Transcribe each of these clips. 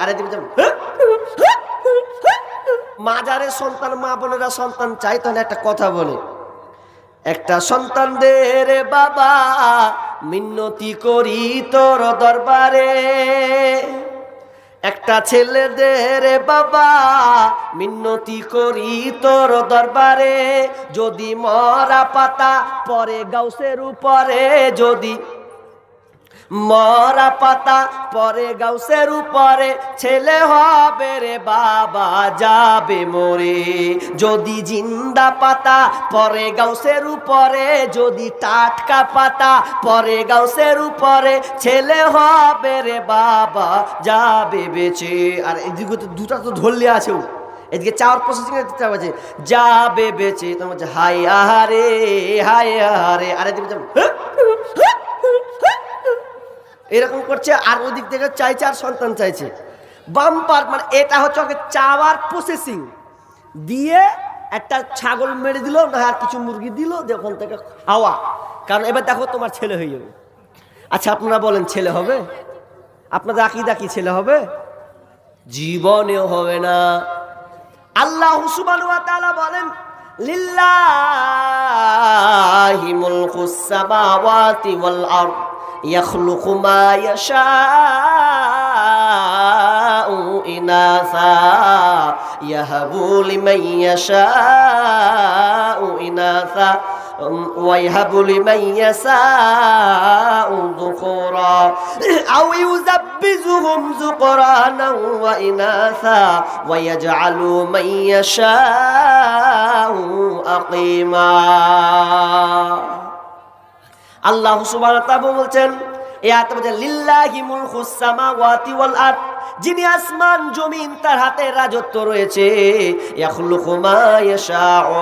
আরেকদিকে মাজারে সন্তান, মা বোনেরা সন্তান চাই, তখন একটা কথা বলে, একটা সন্তান দে রে বাবা মিন্নতি করি তোর দরবারে, একটা ছেলে দে রে বাবা মিন্নতি করি তোর দরবারে, যদি মরা পাতা পরে গাউসের উপরে, যদি মরা পাতা পরে গাউসের উপরে, ছেলে হবে রে বাবা যাবে মরে, যদি জিন্দা পাতা পরে গাউসের উপরে, যদি টাটকা পাতা পরে গাউসের উপরে, ছেলে হবে রে বাবা যাবে বেঁচে। আর এদিকে তো দুটা তো ধরলে আছে, এদিকে চাওয়ার প্রসেসিং আছে, যাবে বেঁচে, তোমার হচ্ছে হাই আহারে হাই আহারে, আর এদিকে এরকম করছে, আর ওই দিক থেকে চাইছে আর সন্তান চাইছে বাম্পার। মানে এটা হচ্ছে ওকে চাওয়ার প্রসেসিং দিয়ে একটা ছাগল মেরে দিল, না আর কিছু মুরগি দিল, যে ওখান থেকে খাওয়া, কারণ এবার দেখো তোমার ছেলে হয়ে যাবে। আচ্ছা আপনারা বলেন ছেলে হবে? আপনাদের আকীদা কি ছেলে হবে? জীবনেও হবে না। আল্লাহ সুবহানাহু ওয়া তাআলা বলেন লিল্লাহি মুলকুস সামাওয়াতি ওয়াল আরদ ইয়াখলুকু মা ইয়াশাউ ইনাসা ইয়াহাবু লিমান ইয়াশাউ ইনাসা ওয়া ইয়াহাবু লিমান ইয়াশাউ যুকুরা আও ইউযাব্বিজুহুম যুকরানান ওয়া ইনাসা ওয়া ইয়াজআলু মান ইয়াশাউ আকিমা। আল্লাহ সুবহানাহু ওয়া তাআলা বলছেন এই আয়াতে বলছেন লিল্লাহি মুলকুস সামাওয়াতি ওয়াল আরদ, যিনি আসমান জমিন তার হাতে রাজত্ব রয়েছে, ইয়াখলুকু মা ইয়াশাউ,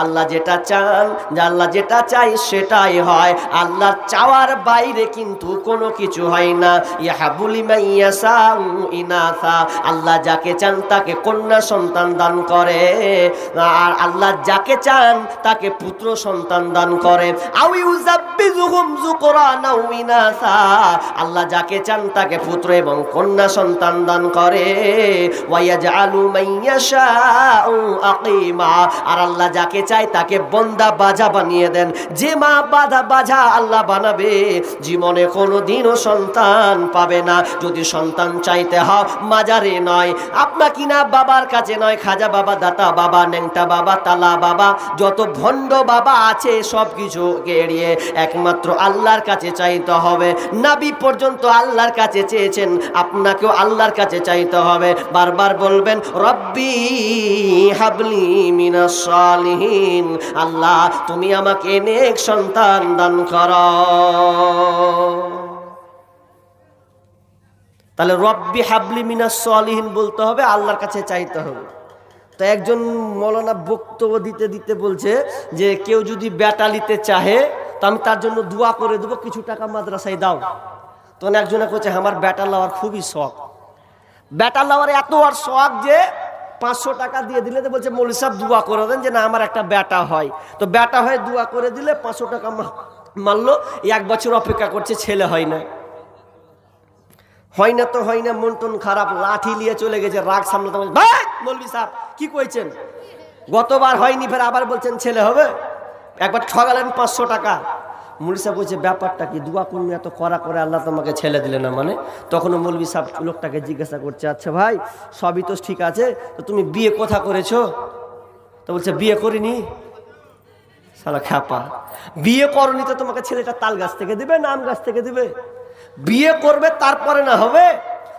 আল্লাহ যেটা চান, আল্লাহ যেটা চাই সেটাই হয়, আল্লাহর চাওয়ার বাইরে কিন্তু কোনো কিছু হয় না। ইয়াহাবু লিমান ইয়াশাউ ইনাসা, আল্লাহ যাকে চান তাকে কন্যা সন্তান দান করে, আর আল্লাহ যাকে চান তাকে পুত্র সন্তান দান করে। আও ইউযাব্বিজুহুম যুকরানা ওয়া ইনাসা, আল্লাহ যাকে চান তাকে পুত্র এবং কন্যা সন্তান দান করে। ওয়া ইয়াজআলু মান ইয়াশাউ আকিমা, আর আল্লাহ যাকে চায় তাকে বন্দা বাজা বানিয়ে দেন। যে মা বাজা আল্লাহ বানাবে জীবনে কোনোদিনও সন্তান পাবে না। যদি সন্তান চাইতে হয় মাজারে নয়, আপনা কিনা বাবার কাছে নয়, খাজা বাবা, দাতা বাবা, নেংটা বাবা, তালা বাবা, যত ভণ্ড বাবা আছে সব কিছুকে এড়িয়ে একমাত্র আল্লাহর কাছে চাইতে হবে। নবী পর্যন্ত আল্লাহর কাছে চেয়েছেন, আপনাকেও আল্লাহর কাছে চাইতে হবে। বারবার বলবেন রব্বি হাবলি মিনাস সালিহিন, আল্লাহ তুমি আমাকে নেক সন্তান দান করো। তাহলে রব্বি হাবলি মিনাস সালিহিন বলতে হবে, আল্লাহর কাছে চাইতে হবে। তো একজন মৌলানা বক্তব্য দিতে দিতে বলছে যে কেউ যদি বেটা নিতে চাহে তো আমি তার জন্য দোয়া করে দেবো, কিছু টাকা মাদ্রাসায় দাও। তখন একজনে বলছে আমার বেটা লওয়ার খুবই শখ, বেটা লওয়ার এত আর শখ যে 500 টাকা দিয়ে দিলে তো বলছে মৌলভী সাহেব দোয়া করে দেন যে না আমার একটা বেটা হয়। তো বেটা হয় দোয়া করে দিলে 500 টাকা মারলো, 1 বছর অপেক্ষা করছে, ছেলে হয় না। হয় না তো হয় না, মন টন খারাপ, লাঠি নিয়ে চলে গেছে, রাগ সামলাতে বলছে ভাই মৌলভী সাহেব কি কইছেন, গতবার হয়নি ফের আবার বলছেন ছেলে হবে, একবার ঠগালেন 500 টাকা। মৌলভী সাহেব বলছে ব্যাপারটা কি, দোয়া করুন এত করা করে আল্লাহ তোমাকে ছেলে দিলে না মানে। তখনও মৌলভী সাহেব লোকটাকে জিজ্ঞাসা করছে আচ্ছা ভাই সবই তো ঠিক আছে, তো তুমি বিয়ে কোথা করেছো? তো বলছে বিয়ে করিনি। শালা খ্যাপা, বিয়ে করনি তো তোমাকে ছেলেটা তাল গাছ থেকে দিবে না আম গাছ থেকে দিবে? বিয়ে করবে তারপরে না হবে।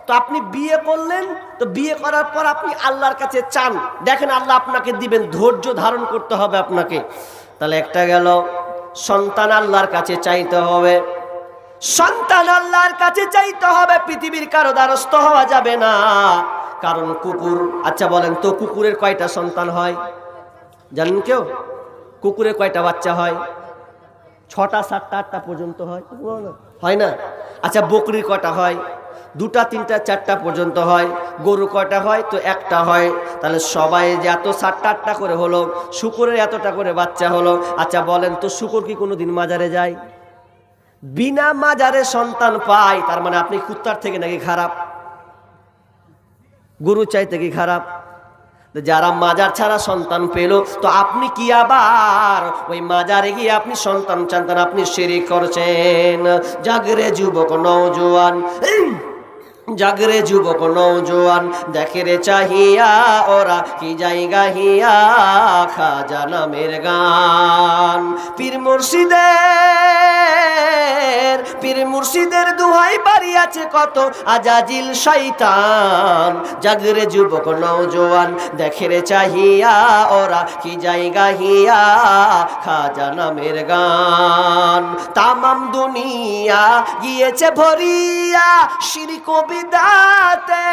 তো আপনি বিয়ে করলেন, তো বিয়ে করার পর আপনি আল্লাহর কাছে চান, দেখেন আল্লাহ আপনাকে দিবেন, ধৈর্য ধারণ করতে হবে আপনাকে। তাহলে একটা গেল, সন্তান আল্লাহর কাছে চাইতে হবে, সন্তান আল্লাহর কাছে চাইতে হবে, পৃথিবীর কারো দ্বারস্থ হওয়া যাবে না। কারণ কুকুর, আচ্ছা বলেন তো কুকুরের কয়টা সন্তান হয় জানেন কেউ? কুকুরের কয়টা বাচ্চা হয়? 6টা 7টা 8টা পর্যন্ত হয়, হয় না? আচ্ছা বকরির কয়টা হয়? 2টা 3টা 4টা পর্যন্ত হয়। গরু কয়টা হয়? তো একটা হয়। তাহলে সবাই যে এত 7টা 8টা করে হলো, শুকুরের এতটা করে বাচ্চা হলো। আচ্ছা বলেন তো শুকুর কি কোনোদিন মাজারে যায়? বিনা মাজারে সন্তান পায়, তার মানে আপনি কুত্তার থেকে নাকি খারাপ? গরু চাইতে কি খারাপ? যারা মাজার ছাড়া সন্তান পেল, তো আপনি কি আবার ওই মাজারে গিয়ে আপনি সন্তান চান, আপনি শিরক করছেন। জাগরে যুবক নওজোয়ান, জাগরে যুবক নওজোয়ান, দেখে রে চাহিয়া ওরা কি জায়গা হিয়া, খাজা নামের গান। পীর মুর্শিদের দোহাই বাড়ি আছে কত, আজাজিল শয়তান। জাগরে যুবক নওজোয়ান, দেখে রে চাহিয়া ওরা কি জায়গা হিয়া, খাজা নামের গান। তামাম দুনিয়া গিয়েছে ভরিয়া শিরক বিদাতে,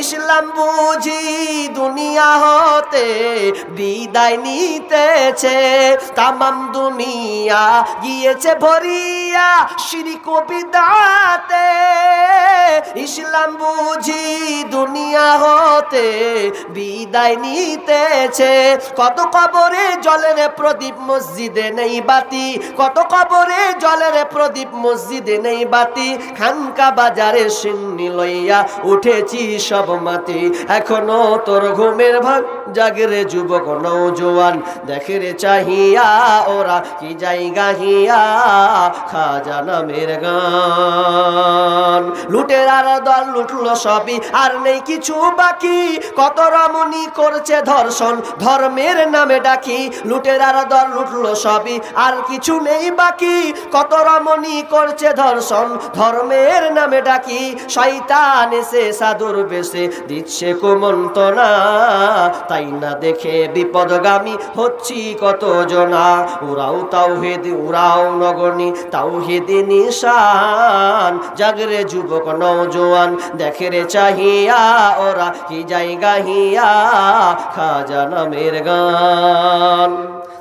ইসলাম বুঝি দুনিয়া হতে বিদায় নিতেছে। তামাম দুনিয়া গিয়েছে ভরিয়া শিরক বিদাতে, ইসলাম বুঝি দুনিয়া হতে বিদায় নিতেছে। কত কবরে জলের প্রদীপ মসজিদে নেই বাতি, কত কবরে জলের প্রদীপ মসজিদে নেই বাতি, খানকা বাজারে সিন্নি লইয়া উঠেছি সব মাটি। এখনো তোর ঘুমের ভাগ, জাগরে যুবক নওজোয়ান, দেখে রে চাহিয়া ওরা কি জায়গা হিয়া, খাজা নামের গান। লুটেরার দল লুটলো সবই, আর নেই কিছু বাকি, কত রমণী করছে ধর্ষণ, ধর্মের নামে ডাকি। লুটেরার দল লুটলো সবই, আর কিছু নেই বাকি, কত রমণী করছে ধর্ষণ, ধর্মের নামে ডাকি। শয়তান এসে সাধুর বেশে দিচ্ছে কুমন্ত্রণা, তাই না দেখে বিপদগামী হচ্ছি কত জনা। উরাও তাওহীদ উরাও নগরনি তাওহীদ নিশান, জাগরে যুবক নওজোয়ান, দেখে রে চাহিয়া ওরা কি জায়গা হিয়া, খাজা নামের গান।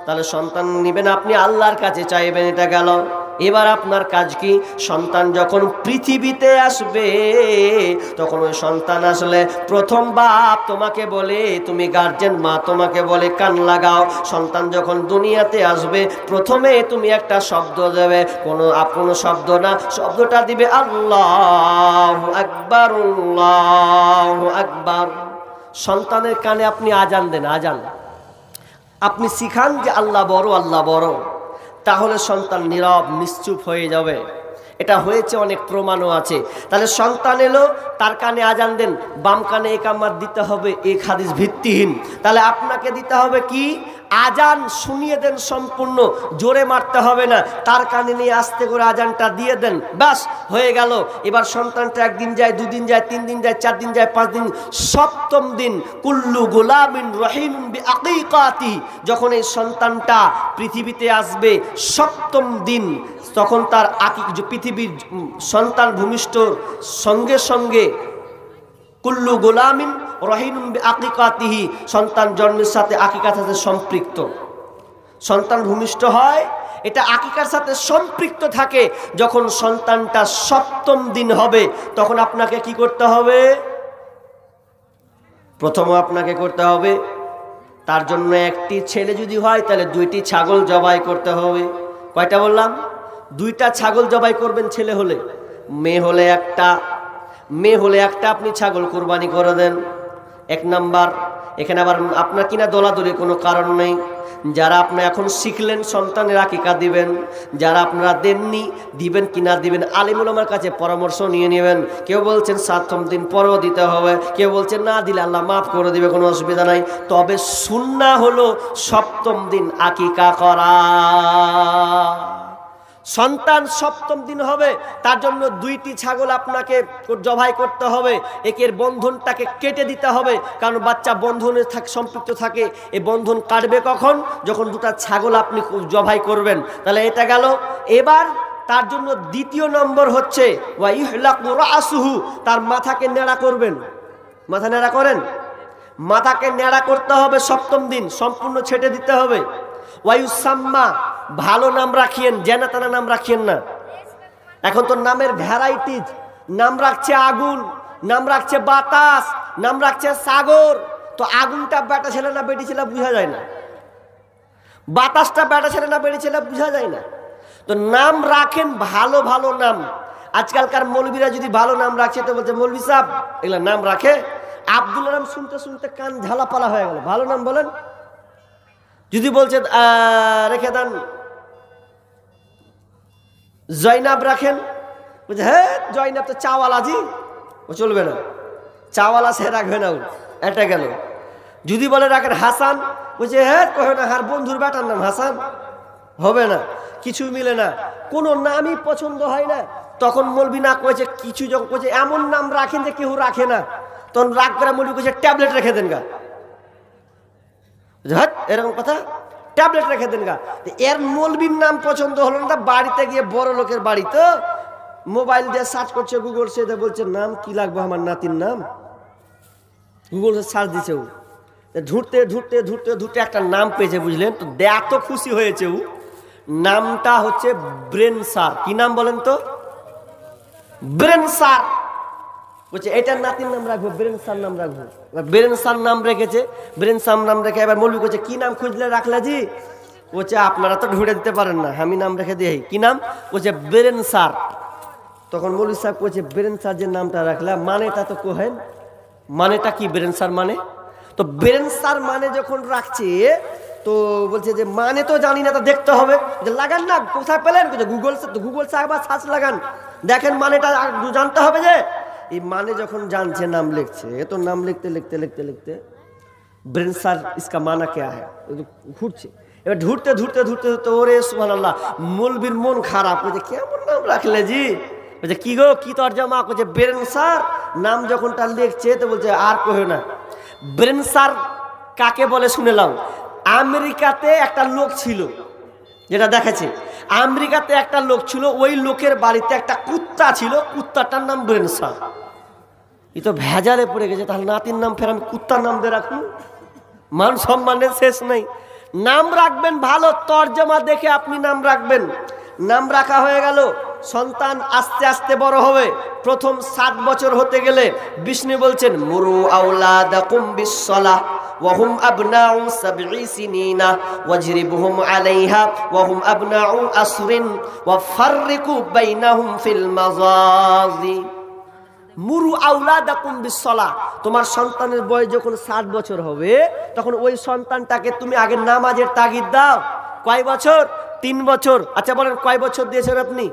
তাহলে সন্তান নিবেন আপনি, আল্লাহর কাছে চাইবেন, এটা গেল। এবার আপনার কাজ কি? সন্তান যখন পৃথিবীতে আসবে, তখন ওই সন্তান আসলে প্রথম বাপ তোমাকে বলে, তুমি গার্জেন মা তোমাকে বলে কান লাগাও। সন্তান যখন দুনিয়াতে আসবে, প্রথমে তুমি একটা শব্দ দেবে, কোনো শব্দ না, শব্দটা দিবে আল্লাহু আকবার, আল্লাহু আকবার। সন্তানের কানে আপনি আজান দেন, আজান আপনি শিখান যে আল্লাহ বড়, আল্লাহ বড়, তাহলে সন্তান নীরব নিশ্চুপ হয়ে যাবে। এটা হয়েছে, অনেক প্রমাণও আছে। তাহলে সন্তান এলো, তার কানে আজান দেন, বাম কানে একামাত দিতে হবে, এক হাদিস ভিত্তিহীন। তাহলে আপনাকে দিতে হবে কি? আজান শুনিয়ে দেন সম্পূর্ণ, জোরে মারতে হবে না, তার কানে নিয়ে আস্তে করে আজানটা দিয়ে দেন, বাস হয়ে গেল। এবার সন্তানটা একদিন যায়, দুদিন যায়, 3 দিন যায়, 4 দিন যায়, 5 দিন, সপ্তম দিন কুল্লু গোলামিন রহিনুন বিআকিকাতি, যখন এই সন্তানটা পৃথিবীতে আসবে সপ্তম দিন, তখন তার পৃথিবীর সন্তান ভূমিষ্ঠ সঙ্গে সঙ্গে কুল্লু গোলামিন রহিনুন বিআকিকাতিহি, সন্তান জন্মের সাথে আকিকার সাথে সম্পৃক্ত। সন্তান ভূমিষ্ঠ হয়, এটা আকিকার সাথে সম্পৃক্ত থাকে। যখন সন্তানটা সপ্তম দিন হবে, তখন আপনাকে কি করতে হবে? প্রথমে আপনাকে করতে হবে, তার জন্য একটি ছেলে যদি হয় তাহলে 2টি ছাগল জবাই করতে হবে। কয়টা বললাম? 2টা ছাগল জবাই করবেন ছেলে হলে। মেয়ে হলে একটা আপনি ছাগল কুরবানি করে দেন। 1 নাম্বার। এখানে আবার আপনার কিনা দলাদলি কোনো কারণ নেই। যারা আপনি এখন শিখলেন সন্তানের আকিকা দিবেন, যারা আপনারা দেননি দিবেন কিনা দিবেন, আলিম উলামার কাছে পরামর্শ নিয়ে নেবেন। কেউ বলছেন 7ম দিন পরেও দিতে হবে, কেউ বলছেন না দিলে আল্লাহ মাফ করে দিবে, কোনো অসুবিধা নাই। তবে সুন্নাহ হলো 7ম দিন আকিকা করা। সন্তান 7ম দিন হবে, তার জন্য 2টি ছাগল আপনাকে জবাই করতে হবে। একের বন্ধনটাকে কেটে দিতে হবে, কারণ বাচ্চা বন্ধনে সম্পৃক্ত থাকে। এই বন্ধন কাটবে কখন? যখন 2টা ছাগল আপনি জবাই করবেন। তাহলে এটা গেল। এবার তার জন্য 2য় নম্বর হচ্ছে ওয়া ইহলাকু রাসুহু, তার মাথাকে নেড়া করবেন। মাথা নেড়া করেন, মাথাকে নেড়া করতে হবে 7ম দিন, সম্পূর্ণ ছেটে দিতে হবে। ওয়ায়ুসাম্মা, ভালো নাম রাখিয়েন, জেনাতানা নাম রাখিয়েন না। এখন তো নামের ভ্যারাইটিজ, নাম রাখছে আগুন, নাম রাখছে বাতাস, নাম রাখছে সাগর। তো আগুনটা বেটা ছেলে না বেটি ছেলে বোঝা যায় না, বাতাসটা বেটা ছেলে না বেটি ছেলে বোঝা যায় না। তো নাম রাখেন ভালো ভালো নাম। আজকালকার মৌলবীরা যদি ভালো নাম রাখছে তো বলছে মৌলবী সাহেব এগুলা নাম রাখে। আব্দুল নাম শুনতে শুনতে কান ঝালাপালা হয়ে গেল, ভালো নাম বলেন। যদি বলছে রেখে দেন জয়নাব রাখেন, বলছে হ্যাঁ জয়নাব তো চাওয়ালাজি, ও চলবে না, চাওয়ালা সে রাখবে না, এটা গেল। যদি বলে রাখেন হাসান, বলছে হ্যাঁ কহে না, হার বন্ধুর বেটার নাম হাসান, হবে না, কিছু মিলে না, কোনো নামই পছন্দ হয় না। তখন মৌলবি না কয়েছে কিছু, যখন কয়েছে এমন নাম রাখেন যে কেউ রাখে না, তখন রাগ করে মৌলবি কয়েছে ট্যাবলেট রেখে দেন গা, এরকম কথা, ট্যাবলেট রেখে দেন গা। এর মৌলবীর নাম পছন্দ হলো না, বাড়িতে গিয়ে বড় লোকের বাড়ি তো মোবাইল দিয়ে সার্চ করছে, গুগল সে বলছে নাম কি লাগবে আমার নাতির নাম, গুগল সার্চ দিছে, ও ঢুঁড়তে ঢুঁড়তে ঢুঁড়তে ঢুঁড়তে একটা নাম পেয়েছে, বুঝলেন তো, এত খুশি হয়েছে ও। নামটা হচ্ছে ব্রেন সার। কি নাম বলেন তো? ব্রেন সার। বলছে এটার নাতির নাম রাখবো, ব্রেন সার নাম রাখবো। ব্রেন সার নাম রেখেছে, ব্রেন সার নাম রেখে এবার মৌলবি করছে কি নাম খুঁজলে রাখলে জি? বলছে আপনারা তো ঢুঁড়ে দিতে পারেন না, আমি নাম রেখে দিই। কি নাম? বলছে ব্রেন সার। তখন মৌলবি সাহেব বলছে ব্রেন সার যে নামটা রাখলে মানেটা তো কোহেন, মানেটা কি ব্রেন সার মানে? তো ব্রেন সার মানে যখন রাখছে তো বলছে যে মানে তো জানি না, তো দেখতে হবে, লাগান না, কোথায় পেলেন? গুগল, গুগল সাহেব সার্চ লাগান, দেখেন মানেটা জানতে হবে। যে এই মানে যখন জানছে নাম লিখছে, তো নাম লিখতে লিখতে লিখতে লিখতে ব্রেন সার ইসকা মানা কে है ঘুরছে। এবার ঢুঁড়তে ঢুঁড়তে ঢুঁড়তে ঢুঁড়তে ওরে সুবহানাল্লাহ, মৌলবীর মন খারাপ, বলছে কেমন নাম রাখলে জি? বলছে কি গো কি তরজমা? বলছে ব্রেন সার। নাম যখন তার লিখছে তো বলছে আর কহে না। ব্রেন সার কাকে বলে শুনে লাও। আমেরিকাতে একটা লোক ছিল, যেটা দেখেছে, আমেরিকাতে একটা লোক ছিল, ওই লোকের বাড়িতে একটা কুত্তা ছিল, কুত্তাটার নাম ব্রেন সার। এই তো ভেজালে পড়ে গেছে, তাহলে নাতির নাম ফের আমি কুত্তার নাম দিয়ে রাখুন, মান সম্মানের শেষ নেই। নাম রাখবেন ভালো, তরজমা দেখে আপনি নাম রাখবেন। নাম রাখা হয়ে গেল, সন্তান আস্তে আস্তে বড় হবে। প্রথম 7 বছর হতে গেলে বিষ্ণু বলছেন মুরু আওলাদাকুম বিসসালাহ ওয়া হুম আবনাউ 7 সিনিনা ওয়াজরিবুহুম আলাইহা ওয়া হুম আবনাউ আসরিন ওয়া ফাররিকু বাইনাহুম ফিল মাযাজি। মুরু আওলাদাকুম বিসসালাহ, তোমার সন্তানের বয়স যখন 7 বছর হবে তখন ওই সন্তানটাকে তুমি আগে নামাজের তাগিদ দাও। কয় বছর? 3 বছর। আচ্ছা বলেন কয় বছর দিয়েছেন আপনি?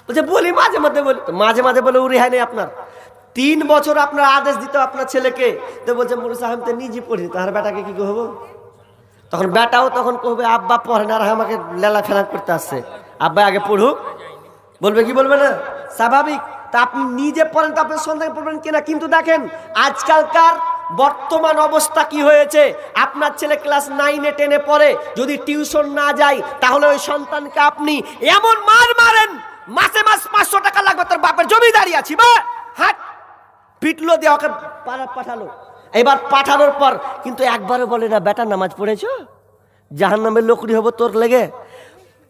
বলছে বলি মাঝে মাঝে বলি, মাঝে মাঝে বলে উড়ি হয় নাই আপনার। 3 বছর আপনার আদেশ দিত আপনার ছেলেকে, তো বলছে মুরু সাহেব তো নিজে পড়ি, তাহার বেটাকে কি কহব? তখন বেটাও তখন কহবে আব্বা পড়েন আর আমাকে লেলা ফেলা করতে আসছে, আব্বা আগে পড়ুক। বলবে কি বলবে না? স্বাভাবিক। তা আপনি নিজে পড়েন তো আপনার সন্তান পড়বেন কিনা। কিন্তু দেখেন আজকালকার বর্তমান অবস্থা কি হয়েছে, আপনার ছেলে ক্লাস 9-এ 10-এ পড়ে, যদি টিউশন না যায় তাহলে ওই সন্তানকে আপনি এমন মার মারেন, মাসে মাস 500 টাকা লাগবে, তোর বাপের জমিদারি আছি বা হাট, পিটলো দিয়ে ওকে পাঠালো। এবার পাঠানোর পর কিন্তু একবারও বলে না বেটা নামাজ পড়েছো, জাহান্নামের লোকরি হবো তোর লেগে।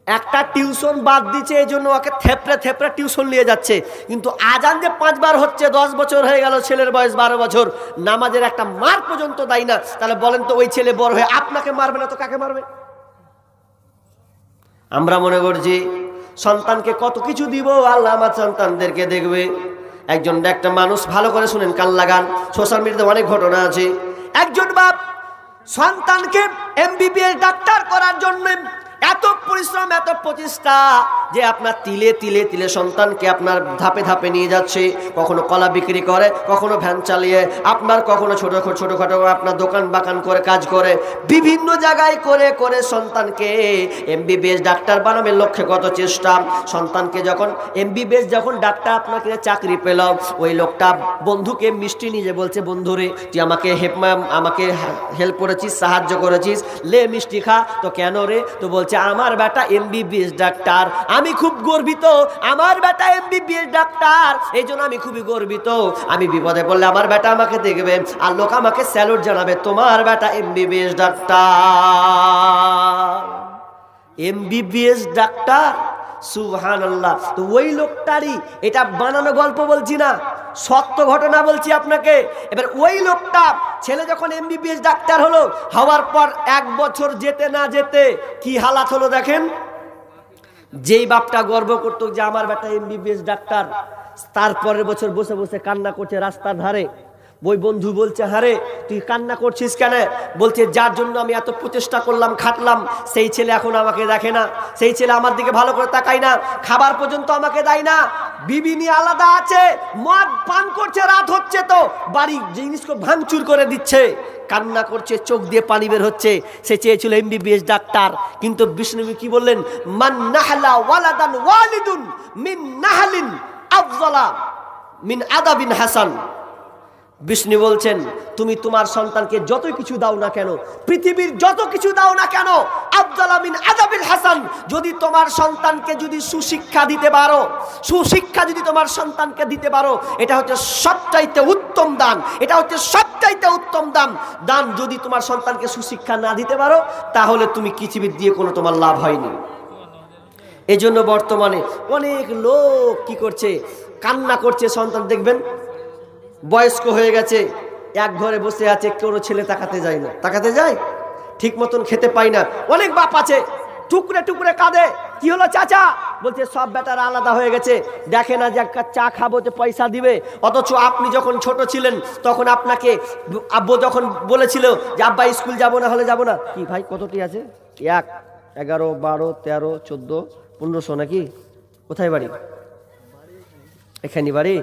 একটা টিউশন বাদ দিচ্ছে, এই জন্য ওকে থেপড়ে থেপড়ে টিউশন নিয়ে যাচ্ছে। কিন্তু আজান যে 5 বার হচ্ছে, 10 বছর হয়ে গেল, ছেলের বয়স 12 বছর, নামাজের একটা মার পর্যন্ত দেয় না। তাহলে বলেন তো ওই ছেলে বড় হয়ে আপনাকে মারবে না তো কাকে মারবে? আমরা মনে করছি সন্তানকে কত কিছু দিব, আল্লাহ আমার সন্তানদেরকে দেখবে। একটা মানুষ, ভালো করে শুনেন, কান লাগান, সোশ্যাল মিডিয়াতে অনেক ঘটনা আছে। একজন বাপ সন্তানকে MBBS ডাক্তার করার জন্য এত পরিশ্রম, এত প্রচেষ্টা, যে আপনার তিলে তিলে তিলে সন্তানকে আপনার ধাপে ধাপে নিয়ে যাচ্ছে। কখনো কলা বিক্রি করে, কখনো ভ্যান চালিয়ে, আপনার কখনো ছোটখাটো আপনার দোকান বাগান করে কাজ করে, বিভিন্ন জায়গায় করে করে সন্তানকে MBBS ডাক্তার বানাবের লক্ষ্যে কত চেষ্টা। সন্তানকে যখন MBBS যখন ডাক্তার আপনাকে চাকরি পেল, ওই লোকটা বন্ধুকে মিষ্টি নিয়ে বলছে, বন্ধুরে তুই আমাকে হেল্প করেছিস, সাহায্য করেছিস, লে মিষ্টি খা। তো কেন রে? তো বলছে আমার বেটা MBBS ডাক্তার, আমি খুব গর্বিত, আমার বেটা MBBS ডাক্তার, এই জন্য আমি খুবই গর্বিত। আমি বিপদে পড়লে আমার বেটা আমাকে দেখবে আর লোক আমাকে স্যালুট জানাবে, তোমার বেটা MBBS ডাক্তার। MBBS ডাক্তার, সুবহানাল্লাহ। তো ওই লোকটারই, এটা বানানো গল্প বলছি না, সত্য ঘটনা বলছি আপনাকে। এবার ওই লোকটা ছেলে যখন MBBS ডাক্তার হলো, হওয়ার পর 1 বছর যেতে না যেতে কি হালাত হলো দেখেন। যেই বাপটা গর্ব করতো যে আমার বেটা এমবিবিএস ডাক্তার, তারপরের বছর বসে বসে কান্না করছে রাস্তার ধারে। ওই বন্ধু বলছে, হারে তুই কান্না করছিস কেন? বলছে, যার জন্য আমি এত প্রচেষ্টা করলাম, খাটলাম, সেই ছেলে এখন আমাকে দেখে না, সেই ছেলে আমার দিকে ভালো করে তাকায় না, খাবার পর্যন্ত আমাকে দেয় না, বিবি নিয়ে আলাদা আছে, মদ পান করছে, রাত হচ্ছে তো বাড়ি জিনিসকে ভাঙচুর করে দিচ্ছে, কান্না করছে, চোখ দিয়ে পানি বের হচ্ছে। সে চেয়েছিল এমবিবিএস ডাক্তার, কিন্তু বিষ্ণু কি বললেন? মান নাহলা ওয়ালাদান ওয়ালিদুন মিন নাহলিন আফজালা মিন আদাবিন হাসান। বিষ্ণু বলছেন, তুমি তোমার সন্তানকে যত কিছু দাও না কেন, পৃথিবীর যত কিছু দাও না কেন, আফজালা মিন আদাবিল হাসান, যদি তোমার সন্তানকে যদি সুশিক্ষা দিতে পারো, সুশিক্ষা যদি তোমার সন্তানকে দিতে পারো, এটা হচ্ছে সবচাইতে উত্তম দান, এটা হচ্ছে সবচাইতে উত্তম দান। যদি তোমার সন্তানকে সুশিক্ষা না দিতে পারো, তাহলে তুমি পৃথিবীর দিয়ে কোনো তোমার লাভ হয়নি। এই জন্য বর্তমানে অনেক লোক কি করছে, কান্না করছে, সন্তান দেখবেন বয়স্ক হয়ে গেছে, এক ঘরে বসে আছে, কোনো ছেলে তাকাতে যায় না, তাকাতে যায়, ঠিক মতন খেতে পায় না। অনেক বাপ আছে টুকরে টুকরে কাঁদে, কি হলো চাচা? বলছে সব বেটারা আলাদা হয়ে গেছে, দেখে না যে একটা চা খাবো যে পয়সা দিবে, অথচ আপনি যখন ছোট ছিলেন তখন আপনাকে আব্বু যখন বলেছিল যে আব্বা স্কুল যাবো না হলে যাবো না, কি ভাই কতটি আছে? 1, 11, 12, 13, 14, 1500 নাকি? কোথায় বাড়ি? এখানে বাড়ি?